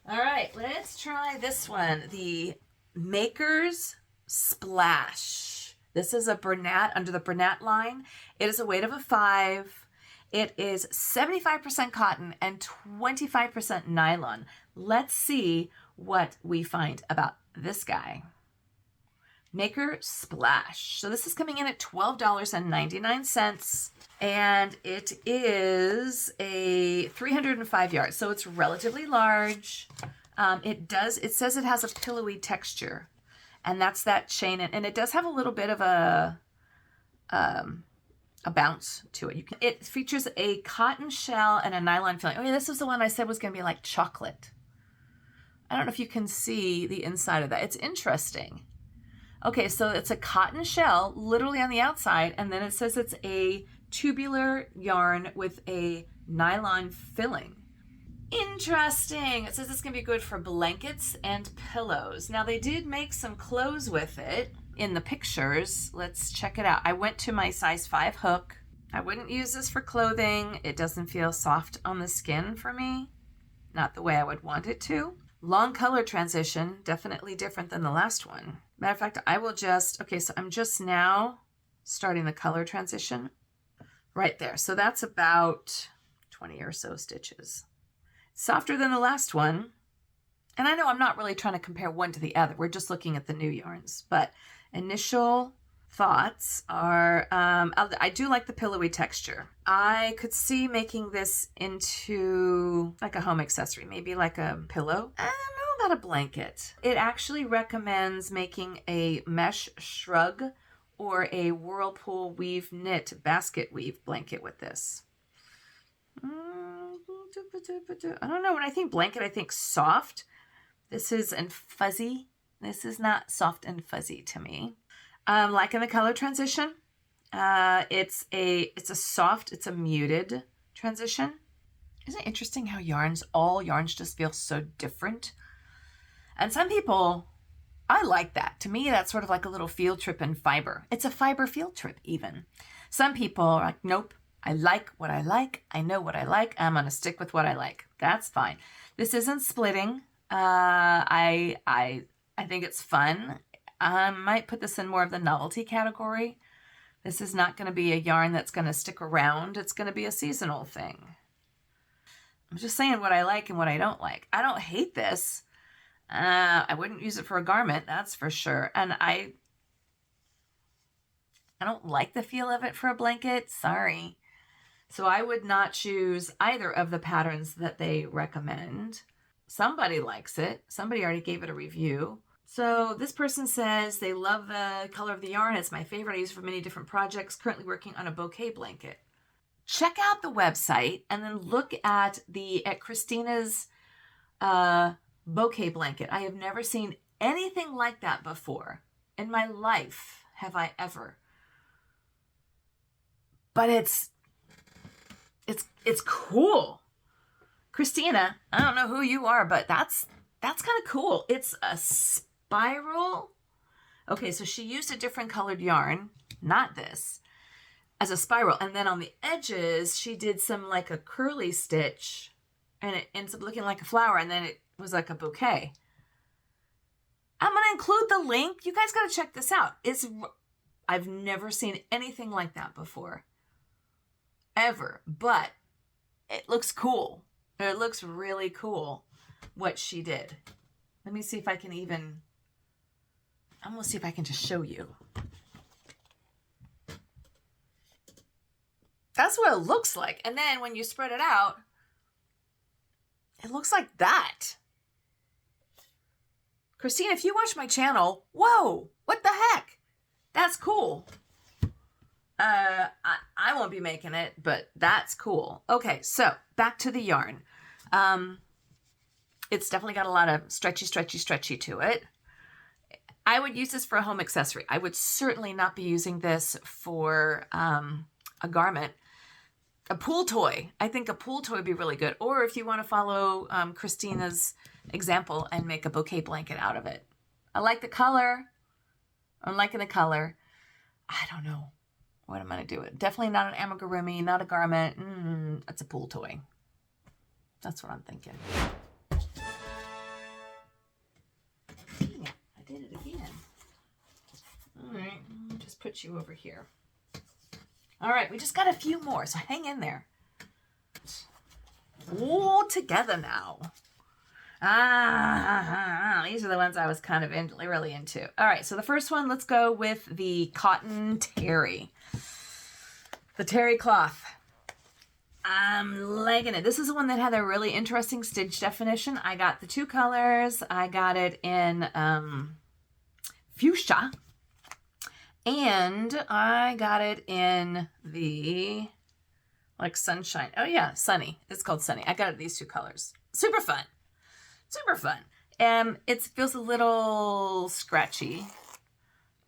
All right, let's try this one. The Maker's Splash. This is a Bernat, under the Bernat line. It is a weight of a 5. It is 75% cotton and 25% nylon. Let's see what we find about this guy. Maker Splash. So this is coming in at $12.99. And it is a 305 yards. So it's relatively large. It says it has a pillowy texture. And that's that chain. And it does have a little bit of a bounce to it. It features a cotton shell and a nylon filling. Oh yeah, this was the one I said was going to be like chocolate. I don't know if you can see the inside of that. It's interesting. Okay, so it's a cotton shell literally on the outside, and then it says it's a tubular yarn with a nylon filling. Interesting. It says it's going to be good for blankets and pillows. Now, they did make some clothes with it in the pictures. Let's check it out. I went to my size 5 hook. I wouldn't use this for clothing. It doesn't feel soft on the skin for me. Not the way I would want it to. Long color transition, definitely different than the last one. Matter of fact, so I'm just now starting the color transition right there. So that's about 20 or so stitches. Softer than the last one. And I know I'm not really trying to compare one to the other. We're just looking at the new yarns. But initial thoughts are, I do like the pillowy texture. I could see making this into like a home accessory, maybe like a pillow. I don't know about a blanket. It actually recommends making a mesh shrug or a whirlpool weave knit basket weave blanket with this. I don't know. When I think blanket, I think soft. This is and fuzzy. This is not soft and fuzzy to me. Liking the color transition. It's a muted transition. Isn't it interesting how all yarns just feel so different? And some people, I like that. To me, that's sort of like a little field trip in fiber. It's a fiber field trip even. Some people are like, nope, I like what I like. I know what I like. I'm going to stick with what I like. That's fine. This isn't splitting. I think it's fun. I might put this in more of the novelty category. This is not going to be a yarn that's going to stick around. It's going to be a seasonal thing. I'm just saying what I like and what I don't like. I don't hate this. I wouldn't use it for a garment, that's for sure. And I don't like the feel of it for a blanket. Sorry. So I would not choose either of the patterns that they recommend. Somebody likes it. Somebody already gave it a review. So this person says they love the color of the yarn. It's my favorite. I use it for many different projects. Currently working on a bouquet blanket. Check out the website and then look at Christina's bouquet blanket. I have never seen anything like that before in my life. Have I ever? But it's cool. Christina, I don't know who you are, but that's kind of cool. It's a spiral. Okay, so she used a different colored yarn. not this, as a spiral. And then on the edges, she did some like a curly stitch, and it ends up looking like a flower, and then it was like a bouquet. I'm going to include the link. You guys got to check this out. I've never seen anything like that before. Ever. But it looks cool. It looks really cool what she did. Let me see if I can I'm going to see if I can just show you. That's what it looks like. And then when you spread it out, it looks like that. Christine, if you watch my channel, whoa, what the heck? That's cool. I won't be making it, but that's cool. Okay, so back to the yarn. It's definitely got a lot of stretchy to it. I would use this for a home accessory. I would certainly not be using this for a garment. A pool toy. I think a pool toy would be really good. Or if you want to follow Christina's example and make a bouquet blanket out of it. I like the color. I'm liking the color. I don't know what I'm going to do. Definitely not an amigurumi, not a garment. It's a pool toy. That's what I'm thinking. Yeah, I did it again. All right, I'll just put you over here. All right, we just got a few more, so hang in there. All together now. These are the ones I was kind of really into. All right, so the first one, let's go with the cotton terry. The terry cloth. I'm liking it. This is the one that had a really interesting stitch definition. I got the two colors. I got it in fuchsia. And I got it in the, like, sunshine. Oh, yeah, sunny. It's called sunny. I got it in these two colors. Super fun. Super fun. It feels a little scratchy.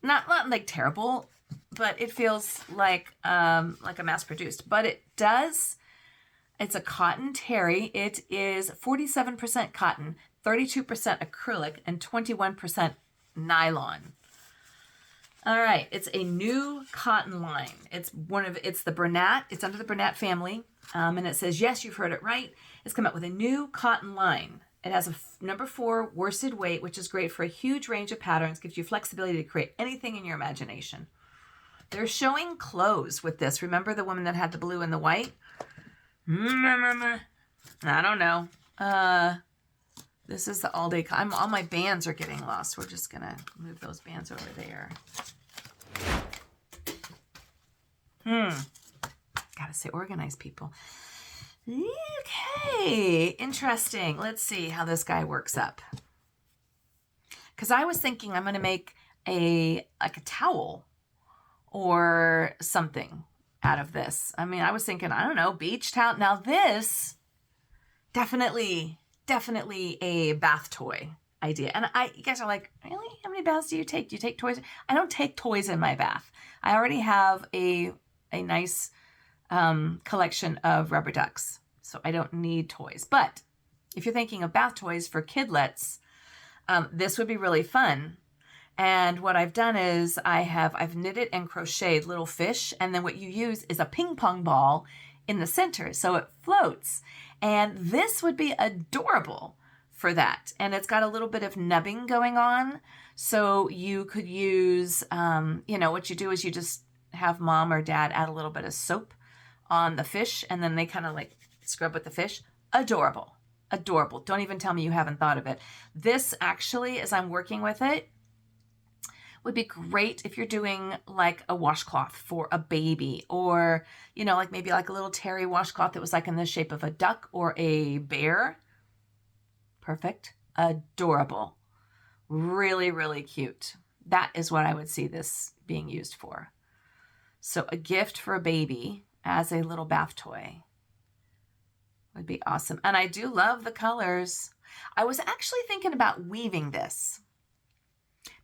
Not like terrible, but it feels like a mass-produced. But it does, it's a cotton terry. It is 47% cotton, 32% acrylic, and 21% nylon. All right, it's a new cotton line. It's the Bernat. It's under the Bernat family, and it says, yes, you've heard it right. It's come out with a new cotton line. It has a number 4 worsted weight, which is great for a huge range of patterns. Gives you flexibility to create anything in your imagination. They're showing clothes with this. Remember the woman that had the blue and the white? I don't know. This is the all-day. All my bands are getting lost. We're just going to move those bands over there. Gotta stay organized, people. Okay. Interesting. Let's see how this guy works up. Because I was thinking I'm going to make a towel or something out of this. I mean, I was thinking, I don't know, beach towel. Now this, definitely a bath toy idea. And you guys are like, really? How many baths do you take? Do you take toys? I don't take toys in my bath. I already have a nice collection of rubber ducks, so I don't need toys. But if you're thinking of bath toys for kidlets, this would be really fun. And what I've done is I've knitted and crocheted little fish, and then what you use is a ping pong ball in the center, so it floats. And this would be adorable for that. And it's got a little bit of nubbing going on, so you could use, what you do is you just have mom or dad add a little bit of soap on the fish, and then they kind of like scrub with the fish. Adorable. Don't even tell me you haven't thought of it. This actually, as I'm working with it, would be great if you're doing like a washcloth for a baby, or, like maybe like a little terry washcloth that was like in the shape of a duck or a bear. Perfect. Adorable. Really, really cute. That is what I would see this being used for. So a gift for a baby as a little bath toy would be awesome. And I do love the colors. I was actually thinking about weaving this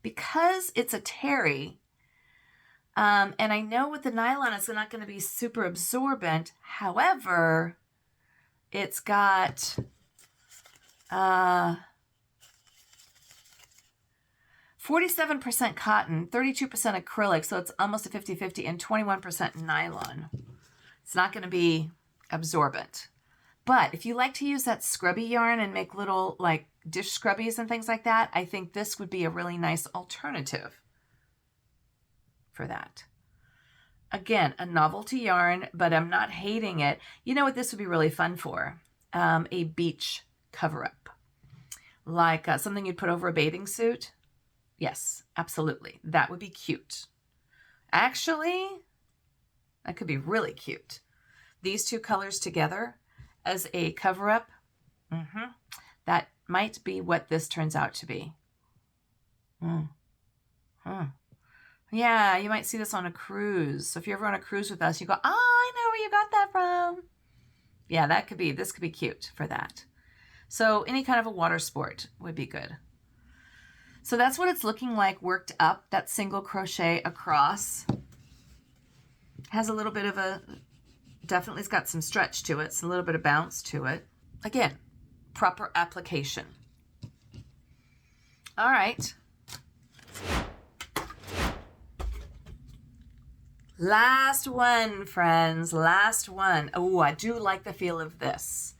because it's a terry. And I know with the nylon, it's not going to be super absorbent. However, it's got 40% 47% cotton, 32% acrylic, so it's almost a 50-50, and 21% nylon. It's not going to be absorbent. But if you like to use that scrubby yarn and make little like dish scrubbies and things like that, I think this would be a really nice alternative for that. Again, a novelty yarn, but I'm not hating it. You know what this would be really fun for? A beach cover-up. Like something you'd put over a bathing suit. Yes, absolutely. That would be cute. Actually, that could be really cute. These two colors together as a cover-up, that might be what this turns out to be. Yeah, you might see this on a cruise. So if you're ever on a cruise with us, you go, oh, I know where you got that from. Yeah, this could be cute for that. So any kind of a water sport would be good. So that's what it's looking like worked up, that single crochet across. Has a little bit of definitely it's got some stretch to it, it's a little bit of bounce to it. Again, proper application. All right. Last one, friends, last one. Oh, I do like the feel of this.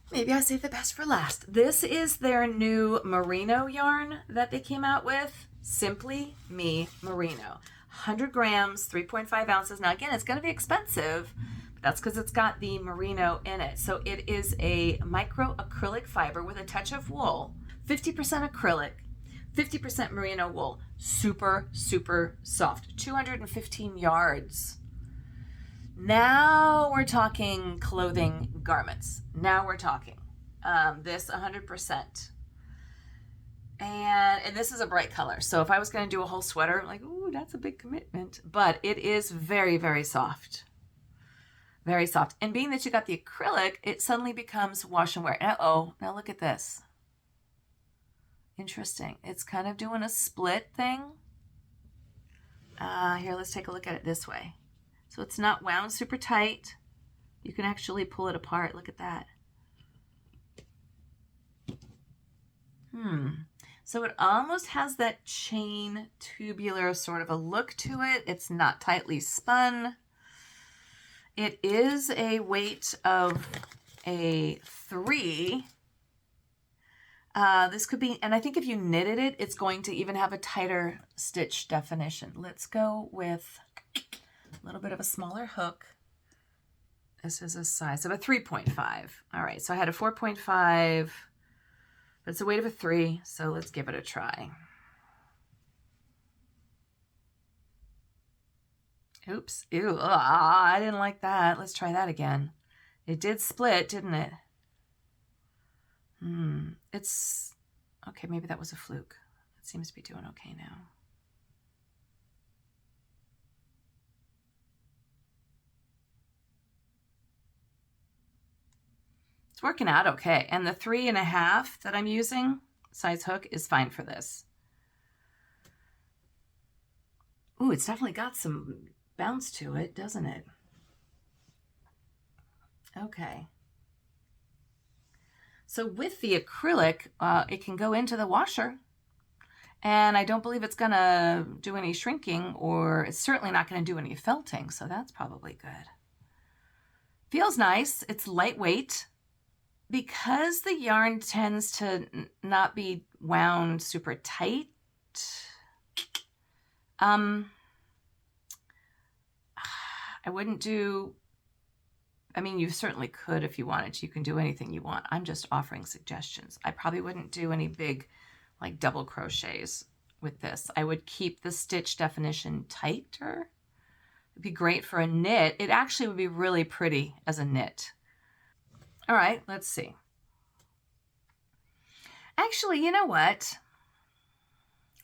Maybe I saved the best for last. This is their new Merino yarn that they came out with. Simply Me Merino. 100 grams, 3.5 ounces. Now, again, it's going to be expensive. But that's because it's got the merino in it. So it is a micro acrylic fiber with a touch of wool. 50% acrylic, 50% merino wool. Super, super soft. 215 yards. Now we're talking clothing garments. Now we're talking this 100%. And this is a bright color. So if I was going to do a whole sweater, I'm like, ooh, that's a big commitment. But it is very, very soft. Very soft. And being that you got the acrylic, it suddenly becomes wash and wear. Uh-oh, now look at this. Interesting. It's kind of doing a split thing. Here, let's take a look at it this way. So it's not wound super tight. You can actually pull it apart. Look at that. So it almost has that chain tubular sort of a look to it. It's not tightly spun. It is a weight of a 3. This could be, and I think if you knitted it, it's going to even have a tighter stitch definition. Let's go with a little bit of a smaller hook. This is a size of a 3.5. All right, so I had a 4.5. It's a weight of a 3, so let's give it a try. Oops. Ew. I didn't like that. Let's try that again. It did split, didn't it? It's... Okay, maybe that was a fluke. It seems to be doing okay now. It's working out okay. And the 3.5 that I'm using, size hook, is fine for this. Ooh, it's definitely got some bounce to it, doesn't it? Okay. So with the acrylic, it can go into the washer. And I don't believe it's going to do any shrinking, or it's certainly not going to do any felting. So that's probably good. Feels nice. It's lightweight. Because the yarn tends to not be wound super tight, I wouldn't do, I mean, you certainly could if you wanted to. You can do anything you want. I'm just offering suggestions. I probably wouldn't do any big, like, double crochets with this. I would keep the stitch definition tighter. It'd be great for a knit. It actually would be really pretty as a knit. All right, let's see. Actually, you know what?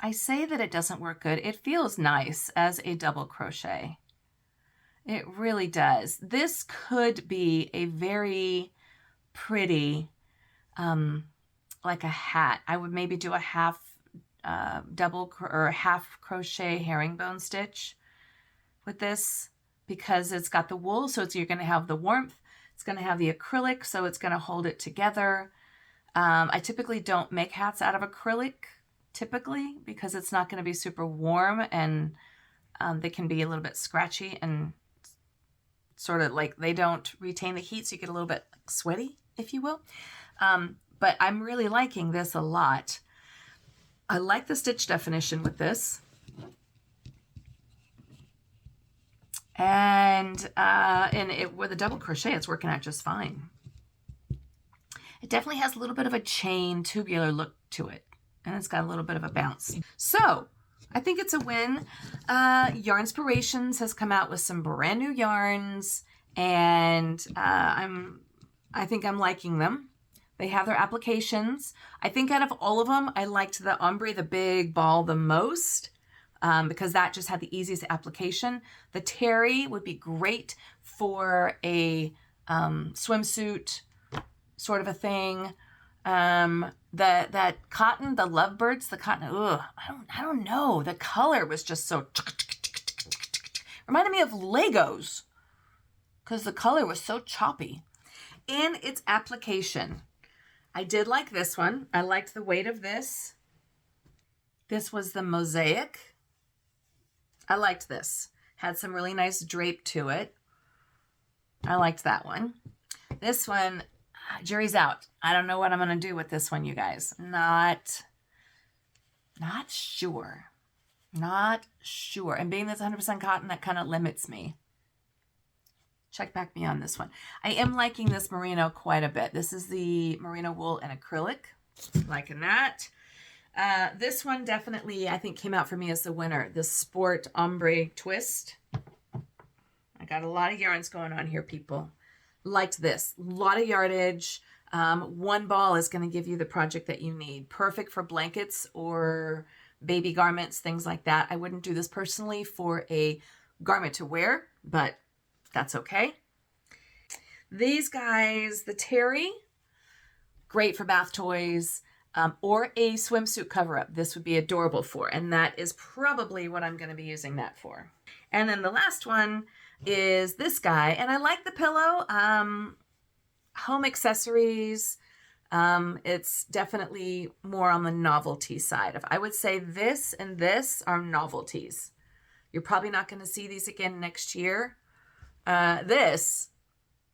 I say that it doesn't work good. It feels nice as a double crochet. It really does. This could be a very pretty, like a hat. I would maybe do a half or half crochet herringbone stitch with this, because it's got the wool, so you're going to have the warmth. It's going to have the acrylic, so it's going to hold it together. I typically don't make hats out of acrylic typically because it's not going to be super warm, and they can be a little bit scratchy and sort of like they don't retain the heat, so you get a little bit sweaty, if you will. But I'm really liking this a lot. I like the stitch definition with this. And with a double crochet, it's working out just fine. It definitely has a little bit of a chain tubular look to it, and it's got a little bit of a bounce. So I think it's a win. Yarnspirations has come out with some brand new yarns, and I think I'm liking them. They have their applications. I think out of all of them, I liked the Ombre, the big ball, the most, because that just had the easiest application. The terry would be great for a swimsuit sort of a thing. That cotton, the lovebirds, the cotton, I don't know. The color was just so reminded me of Legos because the color was so choppy. In its application, I did like this one. I liked the weight of this. This was the Mosaic. I liked this. Had some really nice drape to it. I liked that one. This one, jury's out. I don't know what I'm going to do with this one, you guys. Not sure. Not sure. And being this 100% cotton, that kind of limits me. Check back me on this one. I am liking this merino quite a bit. This is the merino wool and acrylic. Liking that. This one definitely, I think, came out for me as the winner. The Sport Ombre Twist. I got a lot of yarns going on here, people. Liked this. A lot of yardage. One ball is going to give you the project that you need. Perfect for blankets or baby garments, things like that. I wouldn't do this personally for a garment to wear, but that's okay. These guys, the terry, great for bath toys or a swimsuit cover-up. This would be adorable for, and that is probably what I'm going to be using that for. And then the last one is this guy, and I like the pillow. Home accessories. It's definitely more on the novelty side. If I would say this and this are novelties. You're probably not going to see these again next year. This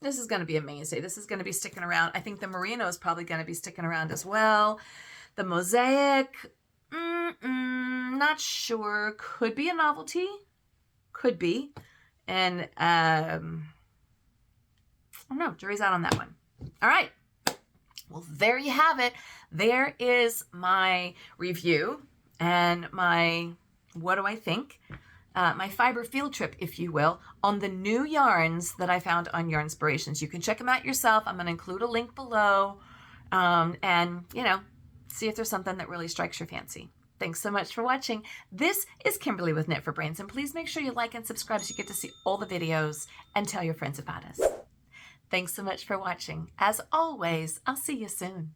is going to be a mainstay. This is going to be sticking around. I think the Merino is probably going to be sticking around as well. The Mosaic, not sure. Could be a novelty. Could be. And, I don't know. Jury's out on that one. All right. Well, there you have it. There is my review and my, what do I think? My fiber field trip, if you will, on the new yarns that I found on Yarnspirations. You can check them out yourself. I'm going to include a link below and, see if there's something that really strikes your fancy. Thanks so much for watching. This is Kimberly with Knit for Brains, and please make sure you like and subscribe so you get to see all the videos and tell your friends about us. Thanks so much for watching. As always, I'll see you soon.